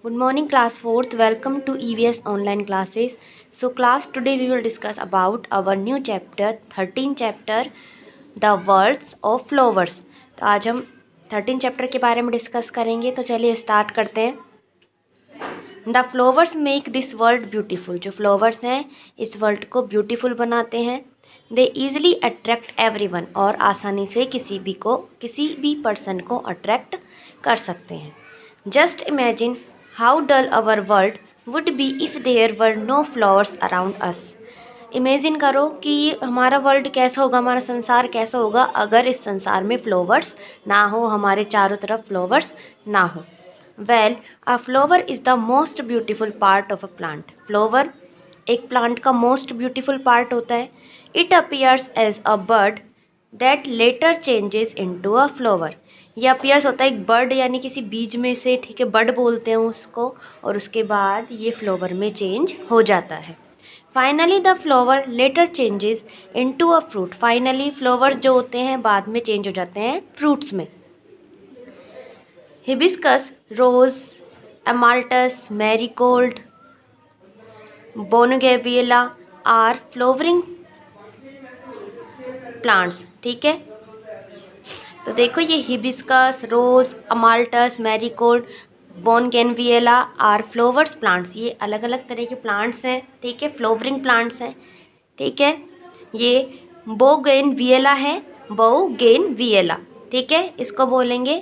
Good morning class 4th. Welcome to EVS online classes. So class, today we will discuss about our new chapter 13 chapter The Worlds of Flowers. तो आज हम 13 chapter के बारे में discuss करेंगे। तो चलिए स्टार्ट करते हैं। The flowers make this world beautiful. जो फ्लावर्स हैं इस वर्ल्ड को ब्यूटीफुल बनाते हैं। दे ईजिली अट्रैक्ट एवरीवन, और आसानी से किसी भी पर्सन को अट्रैक्ट कर सकते हैं। Just imagine how dull our world would be if there were no flowers around us. Imagine करो कि हमारा वर्ल्ड कैसा होगा, हमारा संसार कैसा होगा अगर इस संसार में फ्लावर्स ना हो, हमारे चारों तरफ फ्लावर्स ना हो। Well, a flower is the most beautiful part of a plant. Flower एक प्लांट का मोस्ट ब्यूटीफुल पार्ट होता है। It appears as a bird that later changes into a flower. ये अपीयर्स होता है एक बर्ड, यानी किसी बीज में से, ठीक है, बर्ड बोलते हैं उसको, और उसके बाद ये फ्लावर में चेंज हो जाता है। Finally the flower later changes into a fruit. Finally flowers जो होते हैं बाद में चेंज हो जाते हैं फ्रूट्स में। Hibiscus, rose, amaltas, marigold, bougainvillea are flowering plants. ठीक है, तो देखो ये hibiscus, rose, amaltas, marigold, bougainvillea are flowers plants. ये अलग अलग तरह के प्लांट्स हैं, ठीक है, फ्लावरिंग प्लांट्स हैं, ठीक है। ये बोगेनवियला है, बोगेनवियला, ठीक है, इसको बोलेंगे।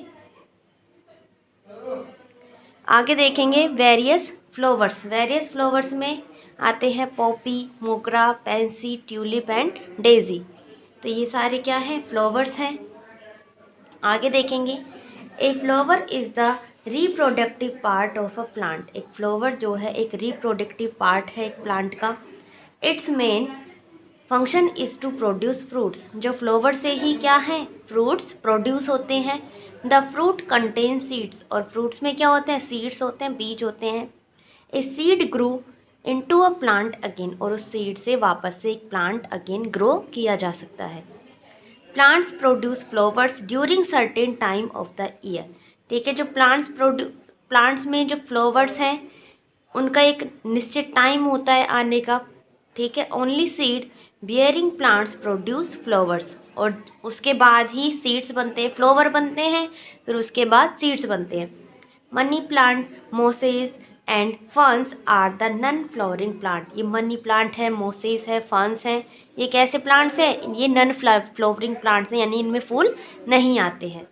आगे देखेंगे वेरियस फ्लावर्स। वेरियस फ्लावर्स में आते हैं पॉपी, मोगरा, पेंसी, ट्यूलिप एंड डेजी। तो ये सारे क्या हैं, फ्लावर्स हैं। आगे देखेंगे a flower is the reproductive part of a plant. एक फ्लावर जो है एक रिप्रोडक्टिव पार्ट है एक प्लांट का। Its main function is to produce fruits. जो फ्लावर से ही क्या है, फ्रूट्स प्रोड्यूस होते हैं। द फ्रूट कंटेन सीड्स, और फ्रूट्स में क्या होते हैं, सीड्स होते हैं, बीज होते हैं। A seed grew into a plant again, और उस सीड से वापस से एक प्लांट अगेन ग्रो किया जा सकता है। Plants produce flowers during certain time of the year. ठीक है, जो प्लांट्स में जो फ्लावर्स हैं उनका एक निश्चित टाइम होता है आने का, ठीक है। Only seed bearing plants produce flowers, और उसके बाद ही सीड्स बनते हैं, फ्लावर बनते हैं, फिर उसके बाद सीड्स बनते हैं। Money plant, mosses and ferns are the non flowering plant. ये मनी प्लांट है, मोसेस है, फर्न्स हैं, ये कैसे प्लांट्स हैं, ये नन फ्लावरिंग प्लांट्स हैं, यानी इनमें फूल नहीं आते हैं।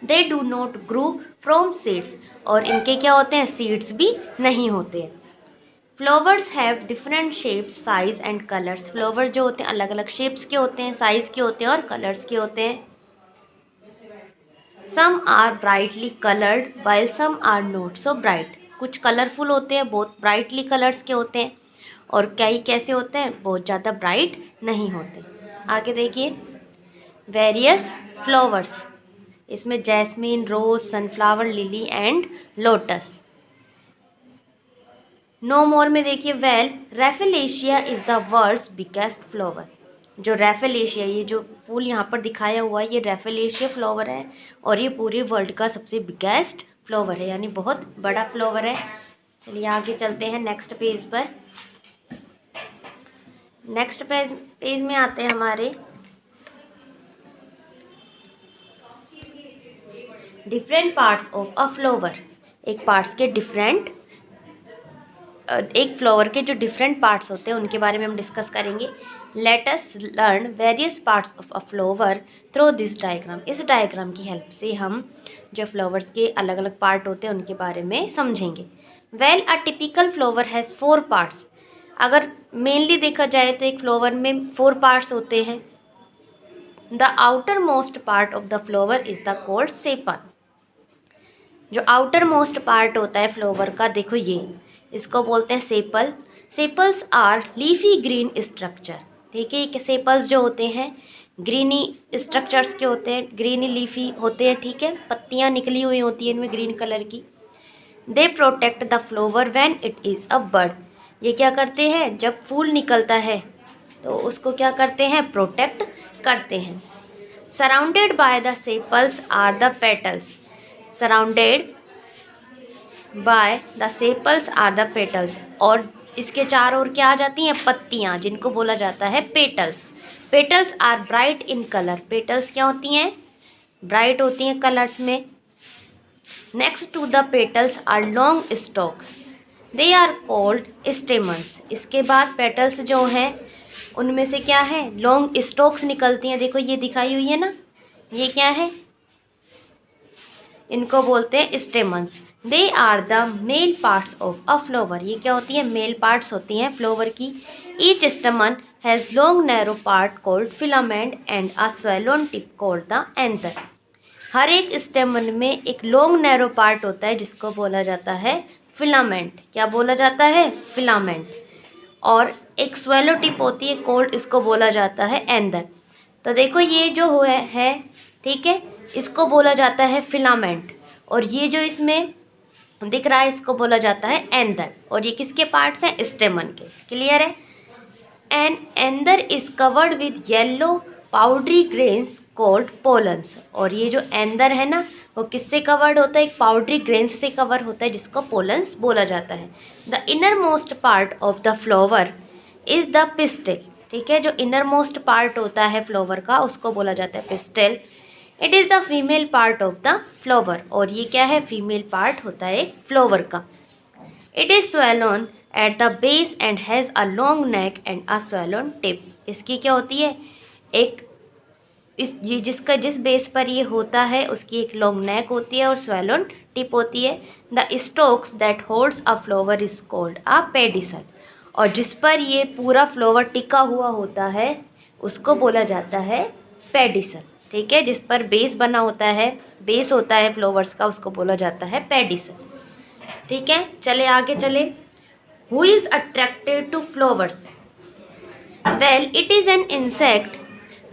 They do not grow from seeds, और इनके क्या होते हैं, सीड्स भी नहीं होते हैं। Flowers have different shapes, size and colours. Flowers जो होते हैं अलग अलग शेप्स के होते हैं, साइज के होते हैं और कलर्स के होते हैं। Some are brightly coloured while some are not so bright. कुछ कलरफुल होते हैं, बहुत ब्राइटली कलर्स के होते हैं, और कई कैसे होते हैं, बहुत ज़्यादा ब्राइट नहीं होते। आगे देखिए वेरियस फ्लावर्स। इसमें jasmine, rose, sunflower, lily and lotus. No more में देखिए well, rafflesia is the world's biggest flower. जो रैफेलेशिया, ये जो फूल यहाँ पर दिखाया हुआ है, ये रैफेलेशिया फ्लावर है, और ये पूरे वर्ल्ड का सबसे बिगेस्ट फ्लावर है, यानी बहुत बड़ा फ्लावर है। चलिए आगे चलते हैं नेक्स्ट पेज पर। नेक्स्ट पेज में आते हैं हमारे different parts of a flower. एक फ्लावर के जो डिफरेंट पार्ट्स होते हैं उनके बारे में हम डिस्कस करेंगे। Let us learn various parts of a flower through this diagram. इस डायग्राम की हेल्प से हम जो फ्लावर्स के अलग अलग पार्ट होते हैं उनके बारे में समझेंगे। Well, a typical flower has 4 parts. अगर मेनली देखा जाए तो एक फ्लावर में 4 पार्ट्स होते हैं। The outermost part of the flower is the called sepal. जो आउटर मोस्ट पार्ट होता है फ्लावर का, देखो ये, इसको बोलते हैं sepal. Sepals are leafy green structure. ठीक है, ये सेपल्स जो होते हैं ग्रीनी स्ट्रक्चर्स के होते हैं, ग्रीनी लीफी होते हैं, ठीक है, पत्तियां निकली हुई होती हैं इनमें ग्रीन कलर की। They protect the flower when it is a bud. ये क्या करते हैं, जब फूल निकलता है तो उसको क्या करते हैं, प्रोटेक्ट करते हैं। Surrounded by the sepals are the petals. Surrounded by the sepals are the petals, और इसके चारों ओर क्या आ जाती हैं, पत्तियाँ, जिनको बोला जाता है petals. Petals are bright in colour, petals क्या होती हैं, ब्राइट होती हैं कलर्स में। Next to the petals are long stalks, they are called stamens. इसके बाद पेटल्स जो हैं उनमें से क्या है, लॉन्ग स्टॉक्स निकलती हैं, देखो ये दिखाई हुई है ना, ये क्या है, इनको बोलते हैं stamens. They are the male parts of a flower, ये क्या होती है, मेल पार्ट्स होती हैं फ्लावर की। Each stamen has long narrow part called filament and a swollen tip called the anther. हर एक स्टेमन में एक लॉन्ग नैरो पार्ट होता है जिसको बोला जाता है फिलामेंट, क्या बोला जाता है, फिलामेंट, और एक स्वेलो टिप होती है कॉल्ड, इसको बोला जाता है एंथर। तो देखो ये जो है ठीक है, इसको बोला जाता है फिलामेंट, और ये जो इसमें दिख रहा है इसको बोला जाता है एंथर, और ये किसके पार्ट्स हैं, स्टेमन के। क्लियर है। An anther is covered with yellow powdery grains called pollens, और ये जो एंथर है ना वो किससे कवर्ड होता है, एक पाउडरी ग्रेन्स से कवर होता है जिसको पोलन्स बोला जाता है। The inner most part of the flower is the pistil, ठीक है, जो इनर मोस्ट पार्ट होता है फ्लावर का उसको बोला जाता है pistil. It is the female part of the flower, और ये क्या है, फीमेल पार्ट होता है फ्लावर का। It is swollen at the base and has a long neck and a swollen tip. इसकी क्या होती है, एक ये जिस बेस पर ये होता है उसकी एक लॉन्ग नेक होती है और swollen टिप होती है। The Stokes that holds a flower is called a pedicel, और जिस पर ये पूरा फ्लावर टिका हुआ होता है उसको बोला जाता है पेडिसल, ठीक है, जिस पर बेस बना होता है, बेस होता है फ्लावर्स का, उसको बोला जाता है पेडिसल। ठीक है, चले आगे चले। Who is attracted to flowers, well it is an insect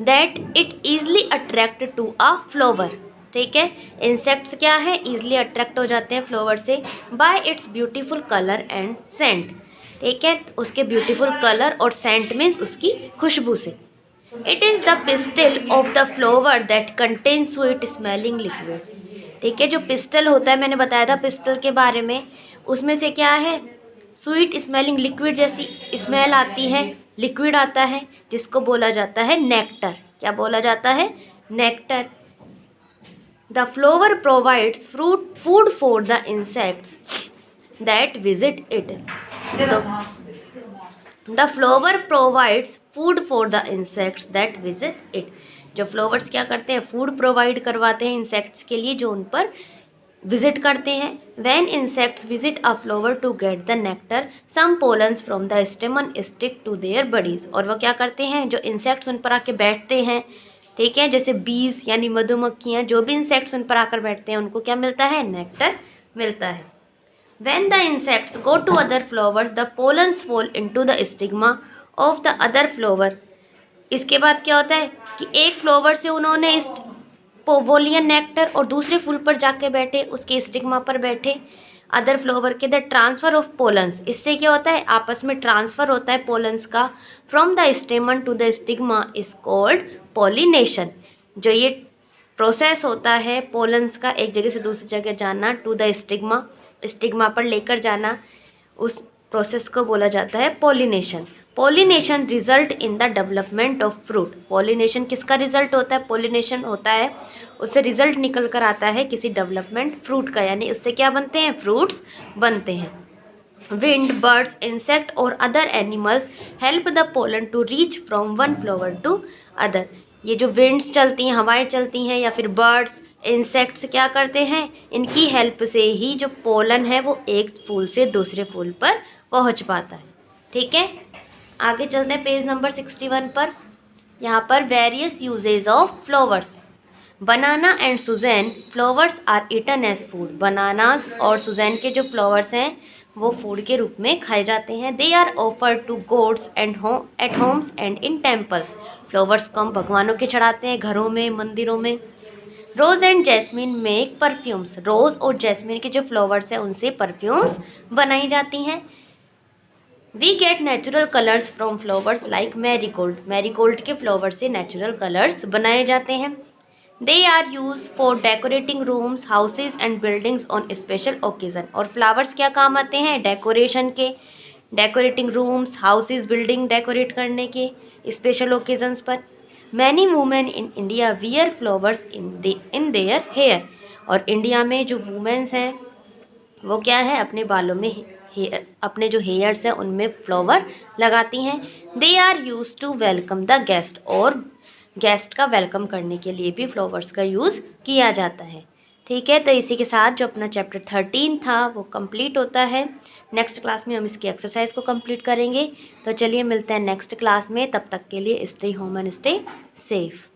that it easily attract to a flower. ठीक है, इंसेक्ट्स क्या है, इजली अट्रैक्ट हो जाते हैं फ्लावर से by its beautiful colour and scent. ठीक है, उसके ब्यूटीफुल कलर और सेंट मीन्स उसकी खुशबू से। It is the pistil of the flower that contain sweet smelling liquid. ठीक है, जो पिस्टल होता है, मैंने बताया था पिस्टल के बारे में, उसमें से क्या है, स्वीट स्मेलिंग लिक्विड जैसी स्मेल आती है, लिक्विड आता है जिसको बोला जाता है नेक्टर। क्या बोला जाता है, nectar. The flower provides fruit food for the insects that visit it. The flower provides food for the insects that visit it. जो फ्लावर्स क्या करते हैं, फूड प्रोवाइड करवाते हैं इंसेक्ट्स के लिए जो उन पर विजिट करते हैं। When insects visit a flower to get the nectar, some pollens from the stamen stick to their bodies. और वह क्या करते हैं, जो इंसेक्ट्स उन पर आके बैठते हैं, ठीक है, जैसे बीज यानी मधुमक्खियाँ, जो भी इंसेक्ट्स उन पर आकर बैठते हैं उनको क्या मिलता है, नेक्टर मिलता है। When the insects go to other flowers, the pollens fall into the stigma of the other flower. इसके बाद क्या होता है कि एक फ्लावर से उन्होंने इस पोवोलियन नेक्टर और दूसरे फूल पर जाके बैठे, उसके स्टिग्मा पर बैठे अदर फ्लावर के। द ट्रांसफर ऑफ पोलन्स, इससे क्या होता है, आपस में ट्रांसफर होता है पोलन्स का from the stamen to the stigma is called pollination. जो ये प्रोसेस होता है पोलन्स का एक जगह से दूसरी जगह जाना, टू द स्टिग्मा, स्टिग्मा पर लेकर जाना, उस प्रोसेस को बोला जाता है pollination. Pollination result in the development of fruit. Pollination किसका रिजल्ट होता है, पॉलिनेशन होता है, उससे रिजल्ट निकल कर आता है किसी डेवलपमेंट फ्रूट का, यानी उससे क्या बनते हैं, फ्रूट्स बनते हैं। विंड, बर्ड्स, इंसेक्ट और other animals help the pollen to reach from one flower to other. ये जो विंड्स चलती हैं, हवाएं चलती हैं, या फिर बर्ड्स, इंसेक्ट्स क्या करते हैं, इनकी हेल्प से ही जो पोलन है वो एक फूल से दूसरे फूल पर पहुंच पाता है। ठीक है, आगे चलते हैं पेज नंबर 61 पर। यहाँ पर various uses of flowers. Banana and सुजैन flowers are eaten as food. Bananas और सुजैन के जो फ्लावर्स हैं वो फूड के रूप में खाए जाते हैं। They are offered to gods and at homes and in temples. Flowers को हम भगवानों के चढ़ाते हैं, घरों में, मंदिरों में। रोज़ एंड जैस्मिन मेक परफ्यूम्स। रोज़ और जैस्मिन के जो फ्लावर्स हैं उनसे परफ्यूम्स बनाई जाती हैं। We get natural colours from flowers like marigold. Marigold के फ्लावर से नेचुरल कलर्स बनाए जाते हैं। They are use for decorating rooms, houses and buildings on special occasion. और फ्लावर्स क्या काम आते हैं? डेकोरेशन के, decorating rooms, houses, building decorate करने के स्पेशल ओकेजन्स पर। Many women in India wear flowers in their hair. और इंडिया में जो वुमेन्स हैं वो क्या है, अपने बालों में अपने जो हेयर्स हैं उनमें फ्लावर लगाती हैं। They are use to welcome the guest. और गेस्ट का वेलकम करने के लिए भी फ्लावर्स का यूज़ किया जाता है। ठीक है, तो इसी के साथ जो अपना चैप्टर 13 था वो कंप्लीट होता है। नेक्स्ट क्लास में हम इसकी एक्सरसाइज को कंप्लीट करेंगे। तो चलिए मिलते हैं नेक्स्ट क्लास में, तब तक के लिए stay home and stay safe.